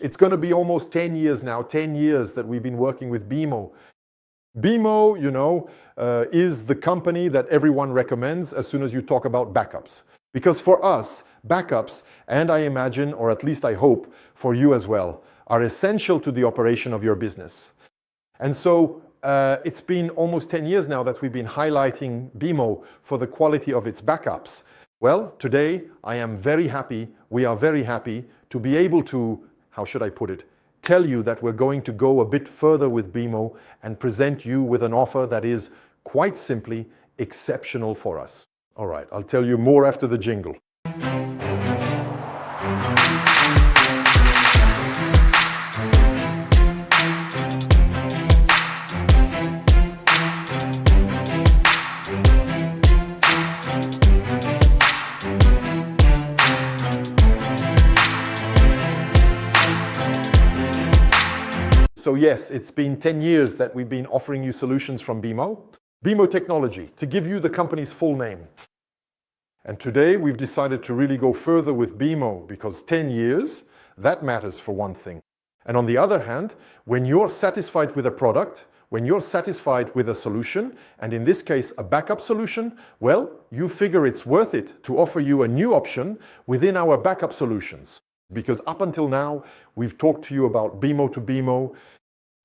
It's going to be almost 10 years now, 10 years that we've been working with Beemo. Beemo, you know, is the company that everyone recommends as soon as you talk about backups. Because for us, backups, and I imagine, or at least I hope, for you as well, are essential to the operation of your business. And so it's been almost 10 years now that we've been highlighting Beemo for the quality of its backups. Well, today I am very happy, we are very happy to be able to, how should I put it, tell you that we're going to go a bit further with Beemo and present you with an offer that is quite simply exceptional for us. All right, I'll tell you more after the jingle. So yes, it's been 10 years that we've been offering you solutions from Beemo. Beemo Technology, to give you the company's full name. And today we've decided to really go further with Beemo because 10 years, that matters for one thing. And on the other hand, when you're satisfied with a product, when you're satisfied with a solution, and in this case a backup solution, well, you figure it's worth it to offer you a new option within our backup solutions. Because up until now, we've talked to you about Beemo-to-Beemo.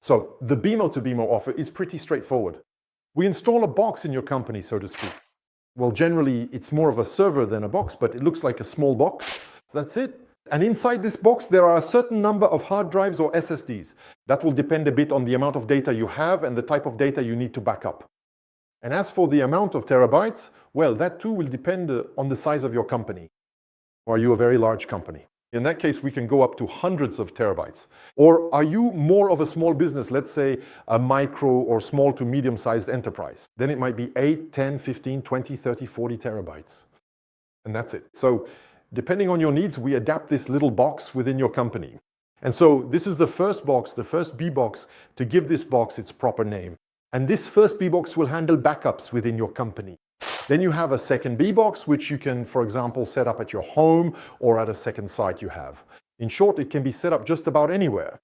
So the Beemo-to-Beemo offer is pretty straightforward. We install a box in your company, so to speak. Well, generally, it's more of a server than a box, but it looks like a small box. That's it. And inside this box, there are a certain number of hard drives or SSDs. That will depend a bit on the amount of data you have and the type of data you need to back up. And as for the amount of terabytes, well, that too will depend on the size of your company. Or are you a very large company? In that case, we can go up to hundreds of terabytes. Or are you more of a small business, let's say a micro or small to medium-sized enterprise? Then it might be 8, 10, 15, 20, 30, 40 terabytes. And that's it. So depending on your needs, we adapt this little box within your company. And so this is the first box, the first B box, to give this box its proper name. And this first B box will handle backups within your company. Then you have a second B box, which you can, for example, set up at your home or at a second site you have. In short, it can be set up just about anywhere.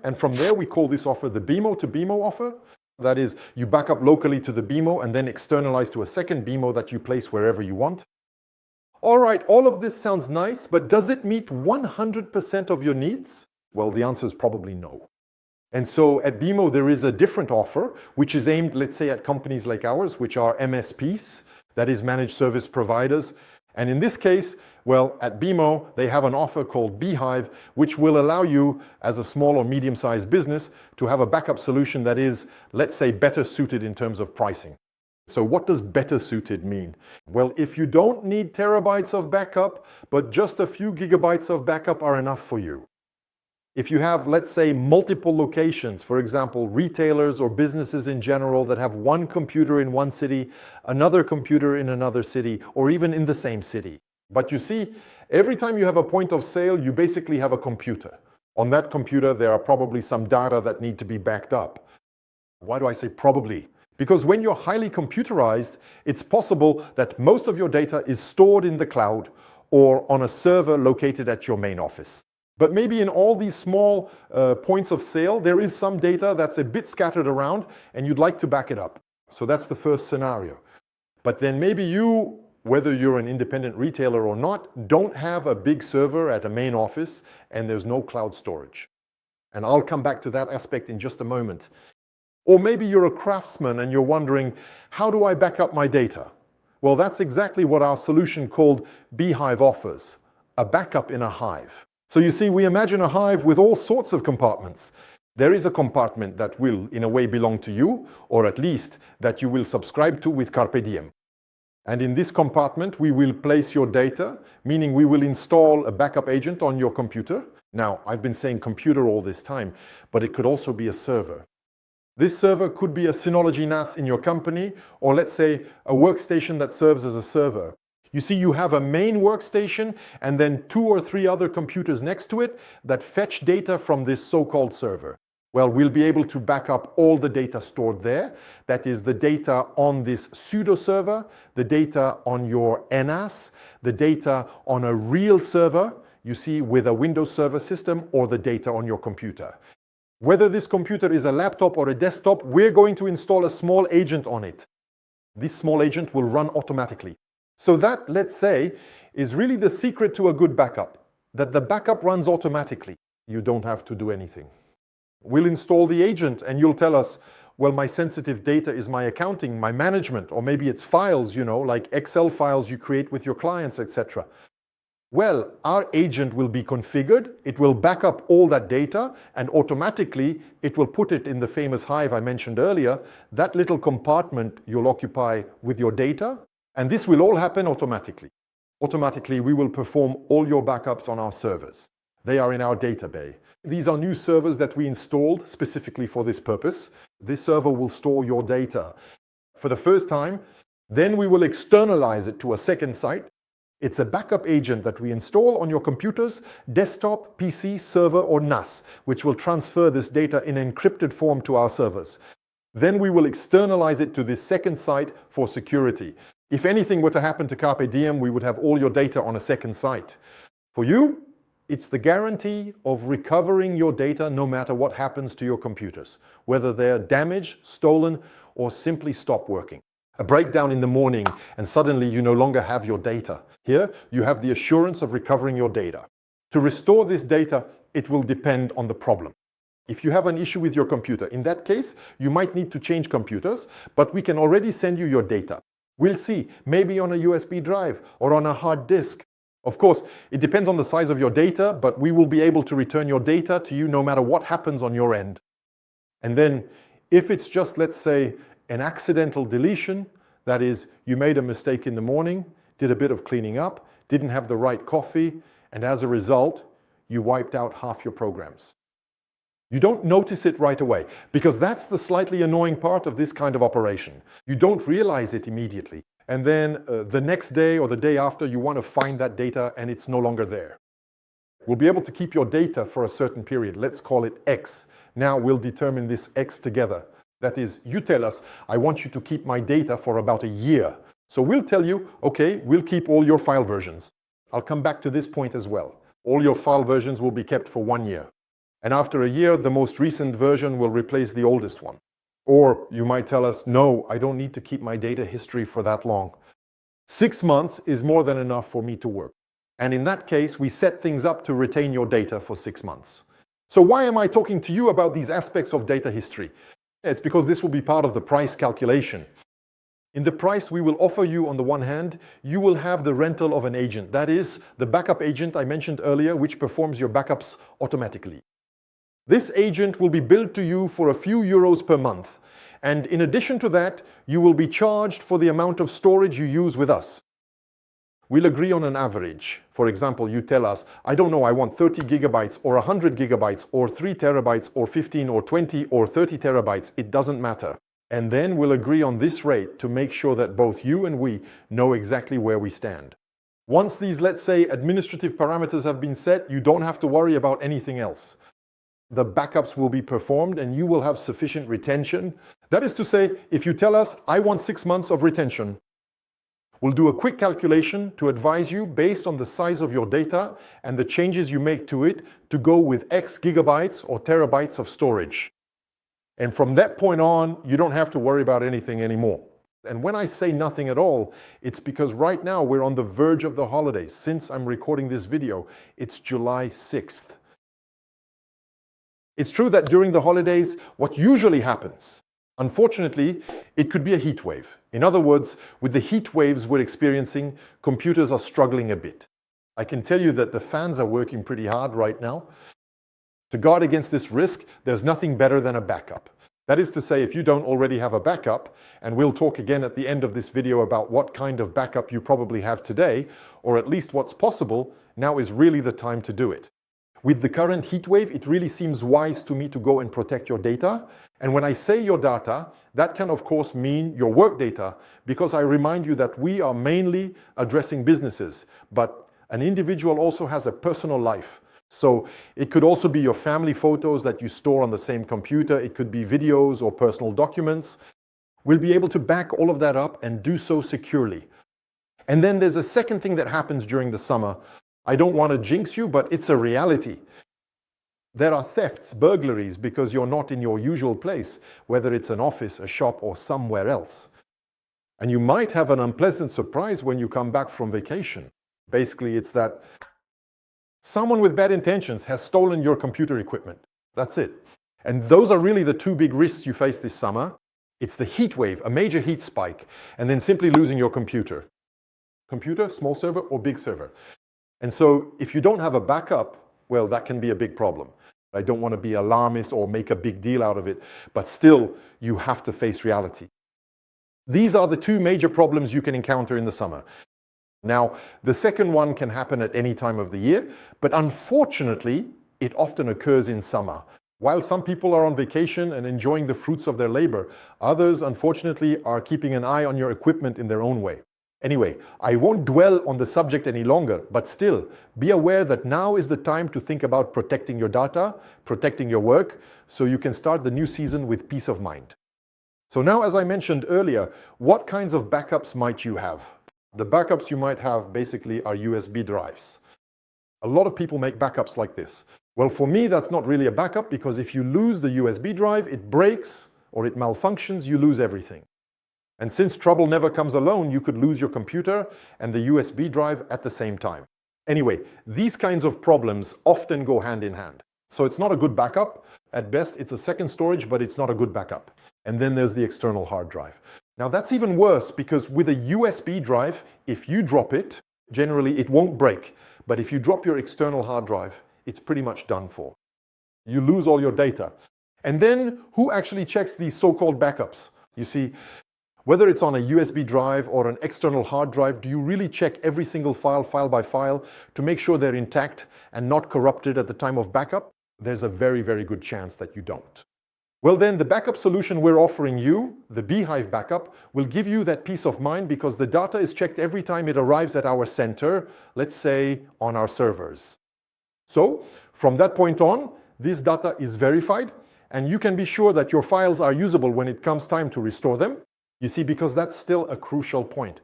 And from there, we call this offer the Beemo-to-Beemo offer. That is, you back up locally to the Beemo and then externalize to a second Beemo that you place wherever you want. All right, all of this sounds nice, but does it meet 100% of your needs? Well, the answer is probably no. And so at Beemo, there is a different offer, which is aimed, let's say, at companies like ours, which are MSPs, that is managed service providers. And in this case, well, at Beemo, they have an offer called BeeHive, which will allow you, as a small or medium-sized business, to have a backup solution that is, let's say, better suited in terms of pricing. So what does better suited mean? Well, if you don't need terabytes of backup, but just a few gigabytes of backup are enough for you. If you have, let's say, multiple locations, for example, retailers or businesses in general that have one computer in one city, another computer in another city, or even in the same city. But you see, every time you have a point of sale, you basically have a computer. On that computer, there are probably some data that need to be backed up. Why do I say probably? Because when you're highly computerized, it's possible that most of your data is stored in the cloud or on a server located at your main office. But maybe in all these small points of sale, there is some data that's a bit scattered around and you'd like to back it up. So that's the first scenario. But then maybe you, whether you're an independent retailer or not, don't have a big server at a main office and there's no cloud storage. And I'll come back to that aspect in just a moment. Or maybe you're a craftsman and you're wondering, how do I back up my data? Well, that's exactly what our solution called BeeHive offers, a backup in a hive. So you see, we imagine a hive with all sorts of compartments. There is a compartment that will, in a way, belong to you, or at least that you will subscribe to with Carpe Diem. And in this compartment, we will place your data, meaning we will install a backup agent on your computer. Now, I've been saying computer all this time, but it could also be a server. This server could be a Synology NAS in your company, or let's say a workstation that serves as a server. You see, you have a main workstation and then 2 or 3 other computers next to it that fetch data from this so-called server. Well, we'll be able to back up all the data stored there. That is the data on this pseudo server, the data on your NAS, the data on a real server, you see, with a Windows Server system or the data on your computer. Whether this computer is a laptop or a desktop, we're going to install a small agent on it. This small agent will run automatically. So that, let's say, is really the secret to a good backup, that the backup runs automatically. You don't have to do anything. We'll install the agent and you'll tell us, well, my sensitive data is my accounting, my management, or maybe it's files, like Excel files you create with your clients, etc. Well, our agent will be configured, it will back up all that data, and automatically it will put it in the famous Hive I mentioned earlier, that little compartment you'll occupy with your data, and this will all happen automatically. Automatically, we will perform all your backups on our servers. They are in our data bay. These are new servers that we installed specifically for this purpose. This server will store your data for the first time. Then we will externalize it to a second site. It's a backup agent that we install on your computers, desktop, PC, server, or NAS, which will transfer this data in encrypted form to our servers. Then we will externalize it to this second site for security. If anything were to happen to Carpe Diem, we would have all your data on a second site. For you, it's the guarantee of recovering your data no matter what happens to your computers, whether they're damaged, stolen, or simply stop working. A breakdown in the morning and suddenly you no longer have your data. Here, you have the assurance of recovering your data. To restore this data, it will depend on the problem. If you have an issue with your computer, in that case, you might need to change computers, but we can already send you your data. We'll see, maybe on a USB drive or on a hard disk. Of course, it depends on the size of your data, but we will be able to return your data to you no matter what happens on your end. And then, if it's just, let's say, an accidental deletion, that is, you made a mistake in the morning, did a bit of cleaning up, didn't have the right coffee, and as a result, you wiped out half your programs. You don't notice it right away, because that's the slightly annoying part of this kind of operation. You don't realize it immediately. And then the next day or the day after, you want to find that data and it's no longer there. We'll be able to keep your data for a certain period. Let's call it X. Now we'll determine this X together. That is, you tell us, I want you to keep my data for about a year. So we'll tell you, okay, we'll keep all your file versions. I'll come back to this point as well. All your file versions will be kept for 1 year. And after a year, the most recent version will replace the oldest one. Or you might tell us, no, I don't need to keep my data history for that long. 6 months is more than enough for me to work. And in that case, we set things up to retain your data for 6 months. So why am I talking to you about these aspects of data history? It's because this will be part of the price calculation. In the price we will offer you, on the one hand, you will have the rental of an agent. That is, the backup agent I mentioned earlier, which performs your backups automatically. This agent will be billed to you for a few euros per month. And in addition to that, you will be charged for the amount of storage you use with us. We'll agree on an average. For example, you tell us, I don't know, I want 30 gigabytes or 100 gigabytes or 3 terabytes or 15 or 20 or 30 terabytes. It doesn't matter. And then we'll agree on this rate to make sure that both you and we know exactly where we stand. Once these, let's say, administrative parameters have been set, you don't have to worry about anything else. The backups will be performed and you will have sufficient retention. That is to say, if you tell us, I want 6 months of retention, we'll do a quick calculation to advise you based on the size of your data and the changes you make to it to go with X gigabytes or terabytes of storage. And from that point on, you don't have to worry about anything anymore. And when I say nothing at all, it's because right now we're on the verge of the holidays. Since I'm recording this video, it's July 6th. It's true that during the holidays, what usually happens, unfortunately, it could be a heat wave. In other words, with the heat waves we're experiencing, computers are struggling a bit. I can tell you that the fans are working pretty hard right now. To guard against this risk, there's nothing better than a backup. That is to say, if you don't already have a backup, and we'll talk again at the end of this video about what kind of backup you probably have today, or at least what's possible, now is really the time to do it. With the current heat wave, it really seems wise to me to go and protect your data. And when I say your data, that can of course mean your work data, because I remind you that we are mainly addressing businesses, but an individual also has a personal life. So it could also be your family photos that you store on the same computer. It could be videos or personal documents. We'll be able to back all of that up and do so securely. And then there's a second thing that happens during the summer. I don't want to jinx you, but it's a reality. There are thefts, burglaries, because you're not in your usual place, whether it's an office, a shop, or somewhere else. And you might have an unpleasant surprise when you come back from vacation. Basically, it's that someone with bad intentions has stolen your computer equipment. That's it. And those are really the two big risks you face this summer. It's the heat wave, a major heat spike, and then simply losing your computer. Computer, small server, or big server. And so if you don't have a backup, well, that can be a big problem. I don't want to be alarmist or make a big deal out of it, but still, you have to face reality. These are the two major problems you can encounter in the summer. Now, the second one can happen at any time of the year, but unfortunately, it often occurs in summer. While some people are on vacation and enjoying the fruits of their labor, others, unfortunately, are keeping an eye on your equipment in their own way. Anyway, I won't dwell on the subject any longer, but still, be aware that now is the time to think about protecting your data, protecting your work, so you can start the new season with peace of mind. So now, as I mentioned earlier, what kinds of backups might you have? The backups you might have basically are USB drives. A lot of people make backups like this. Well, for me, that's not really a backup, because if you lose the USB drive, it breaks or it malfunctions, you lose everything. And since trouble never comes alone, you could lose your computer and the USB drive at the same time. Anyway, these kinds of problems often go hand in hand. So it's not a good backup. At best, it's a second storage, but it's not a good backup. And then there's the external hard drive. Now that's even worse, because with a USB drive, if you drop it, generally it won't break. But if you drop your external hard drive, it's pretty much done for. You lose all your data. And then who actually checks these so-called backups? You see, whether it's on a USB drive or an external hard drive, do you really check every single file, file by file, to make sure they're intact and not corrupted at the time of backup? There's a very, very good chance that you don't. Well then, the backup solution we're offering you, the BeeHive backup, will give you that peace of mind, because the data is checked every time it arrives at our center, let's say on our servers. So, from that point on, this data is verified, and you can be sure that your files are usable when it comes time to restore them. You see, because that's still a crucial point.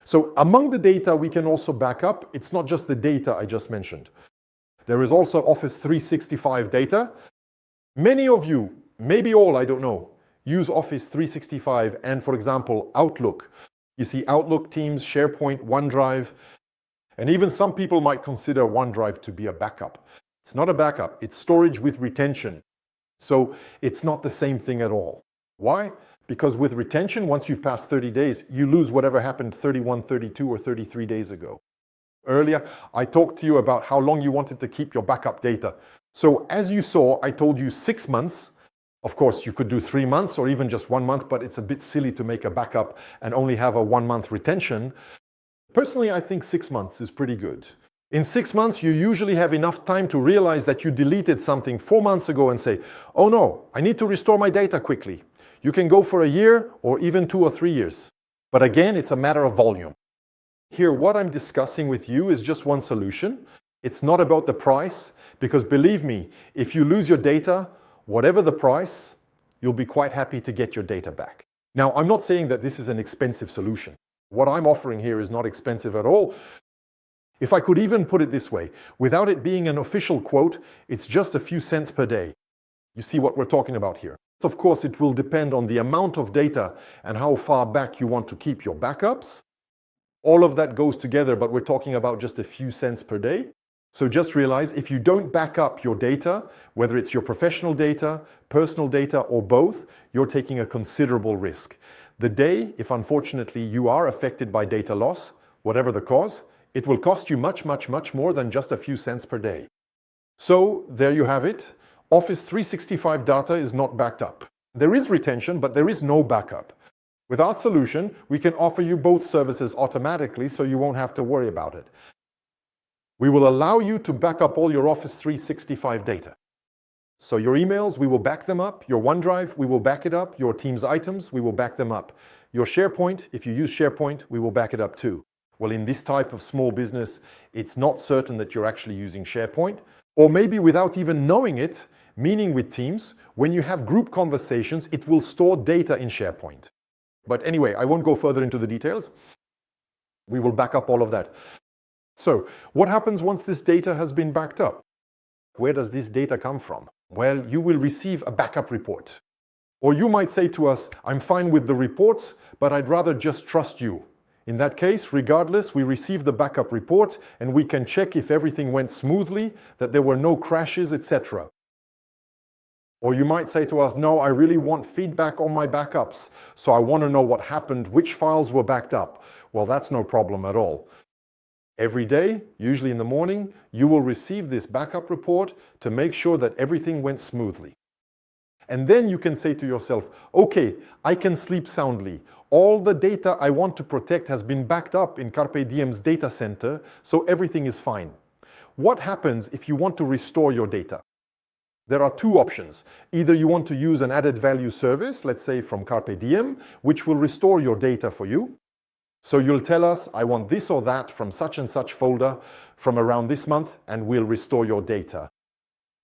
So among the data we can also back up, it's not just the data I just mentioned. There is also Office 365 data. Many of you, maybe all, I don't know, use Office 365 and, for example, Outlook. You see Outlook, Teams, SharePoint, OneDrive, and even some people might consider OneDrive to be a backup. It's not a backup, it's storage with retention. So it's not the same thing at all. Why? Because with retention, once you've passed 30 days, you lose whatever happened 31, 32, or 33 days ago. Earlier, I talked to you about how long you wanted to keep your backup data. So as you saw, I told you 6 months. Of course, you could do 3 months or even just 1 month, but it's a bit silly to make a backup and only have a 1-month retention. Personally, I think 6 months is pretty good. In 6 months, you usually have enough time to realize that you deleted something 4 months ago and say, oh no, I need to restore my data quickly. You can go for a year or even 2 or 3 years. But again, it's a matter of volume. Here, what I'm discussing with you is just one solution. It's not about the price, because believe me, if you lose your data, whatever the price, you'll be quite happy to get your data back. Now, I'm not saying that this is an expensive solution. What I'm offering here is not expensive at all. If I could even put it this way, without it being an official quote, it's just a few cents per day. You see what we're talking about here. Of course, it will depend on the amount of data and how far back you want to keep your backups. All of that goes together, but we're talking about just a few cents per day. So just realize, if you don't back up your data, whether it's your professional data, personal data, or both, you're taking a considerable risk. The day, if unfortunately you are affected by data loss, whatever the cause, it will cost you much, much, much more than just a few cents per day. So there you have it. Office 365 data is not backed up. There is retention, but there is no backup. With our solution, we can offer you both services automatically, so you won't have to worry about it. We will allow you to back up all your Office 365 data. So your emails, we will back them up. Your OneDrive, we will back it up. Your Teams items, we will back them up. Your SharePoint, if you use SharePoint, we will back it up too. Well, in this type of small business, it's not certain that you're actually using SharePoint, or maybe without even knowing it, meaning with Teams, when you have group conversations, it will store data in SharePoint. But anyway, I won't go further into the details. We will back up all of that. So, what happens once this data has been backed up? Where does this data come from? Well, you will receive a backup report. Or you might say to us, I'm fine with the reports, but I'd rather just trust you. In that case, regardless, we receive the backup report and we can check if everything went smoothly, that there were no crashes, etc. Or you might say to us, no, I really want feedback on my backups, so I want to know what happened, which files were backed up. Well, that's no problem at all. Every day, usually in the morning, you will receive this backup report to make sure that everything went smoothly. And then you can say to yourself, okay, I can sleep soundly. All the data I want to protect has been backed up in Carpe Diem's data center, so everything is fine. What happens if you want to restore your data? There are two options. Either you want to use an added value service, let's say from Carpe Diem, which will restore your data for you. So you'll tell us, I want this or that from such and such folder from around this month, and we'll restore your data.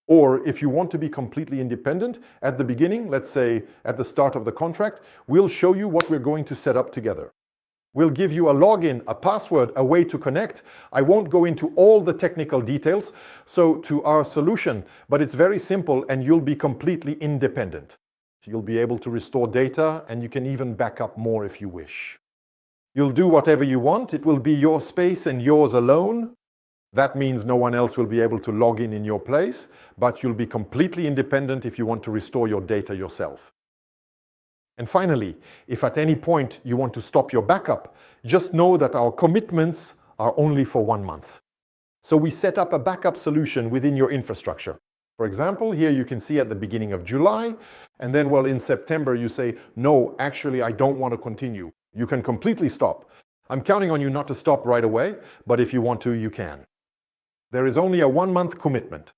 Or if you want to be completely independent, at the beginning, let's say at the start of the contract, we'll show you what we're going to set up together. We'll give you a login, a password, a way to connect. I won't go into all the technical details, so to our solution, but it's very simple and you'll be completely independent. You'll be able to restore data and you can even back up more if you wish. You'll do whatever you want. It will be your space and yours alone. That means no one else will be able to log in your place, but you'll be completely independent if you want to restore your data yourself. And finally, if at any point you want to stop your backup, just know that our commitments are only for 1 month. So we set up a backup solution within your infrastructure. For example, here you can see at the beginning of July, and then, well, in September you say, no, actually I don't want to continue. You can completely stop. I'm counting on you not to stop right away, but if you want to, you can. There is only a 1-month commitment.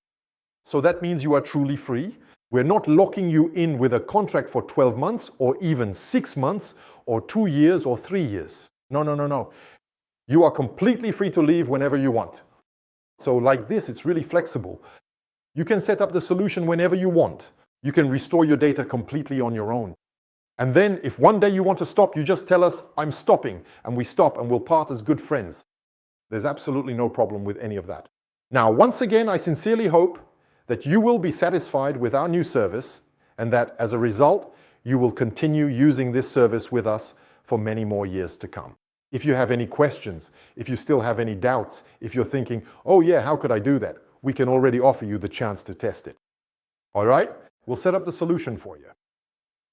So that means you are truly free. We're not locking you in with a contract for 12 months or even 6 months or 2 years or 3 years. No. You are completely free to leave whenever you want. So like this, it's really flexible. You can set up the solution whenever you want. You can restore your data completely on your own. And then if one day you want to stop, you just tell us, I'm stopping, and we stop and we'll part as good friends. There's absolutely no problem with any of that. Now, once again, I sincerely hope that you will be satisfied with our new service and that as a result, you will continue using this service with us for many more years to come. If you have any questions, if you still have any doubts, if you're thinking, oh yeah, how could I do that? We can already offer you the chance to test it. All right? We'll set up the solution for you.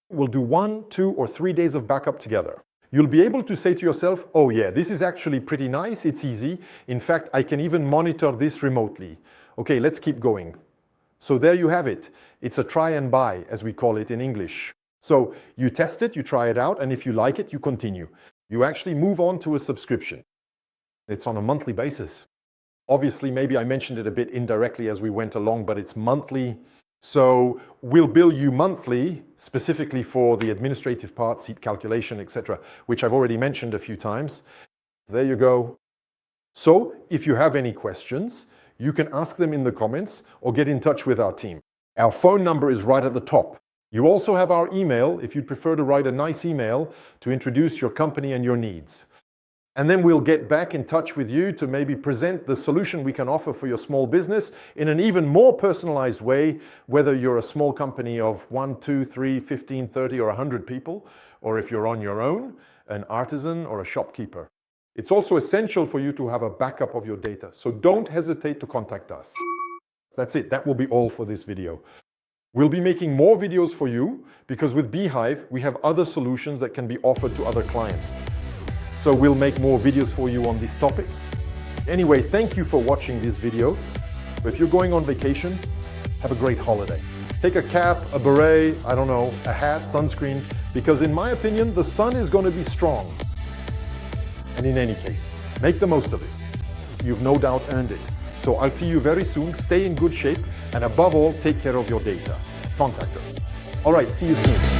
We'll do 1, 2, or 3 days of backup together. You'll be able to say to yourself, oh yeah, this is actually pretty nice, it's easy. In fact, I can even monitor this remotely. Okay, let's keep going. So there you have it. It's a try and buy, as we call it in English. So you test it, you try it out, and if you like it, you continue. You actually move on to a subscription. It's on a monthly basis. Obviously, maybe I mentioned it a bit indirectly as we went along, but it's monthly. So we'll bill you monthly, specifically for the administrative part, seat calculation, etc., which I've already mentioned a few times. There you go. So if you have any questions, you can ask them in the comments or get in touch with our team. Our phone number is right at the top. You also have our email if you'd prefer to write a nice email to introduce your company and your needs. And then we'll get back in touch with you to maybe present the solution we can offer for your small business in an even more personalized way, whether you're a small company of 1, 2, 3, 15, 30, or 100 people, or if you're on your own, an artisan or a shopkeeper. It's also essential for you to have a backup of your data, so don't hesitate to contact us. That's it. That will be all for this video. We'll be making more videos for you because with BeeHive, we have other solutions that can be offered to other clients. So we'll make more videos for you on this topic. Anyway, thank you for watching this video. If you're going on vacation, have a great holiday. Take a cap, a beret, I don't know, a hat, sunscreen, because in my opinion, the sun is going to be strong. And in any case, make the most of it. You've no doubt earned it. So I'll see you very soon. Stay in good shape, and above all, take care of your data. Contact us. All right, see you soon.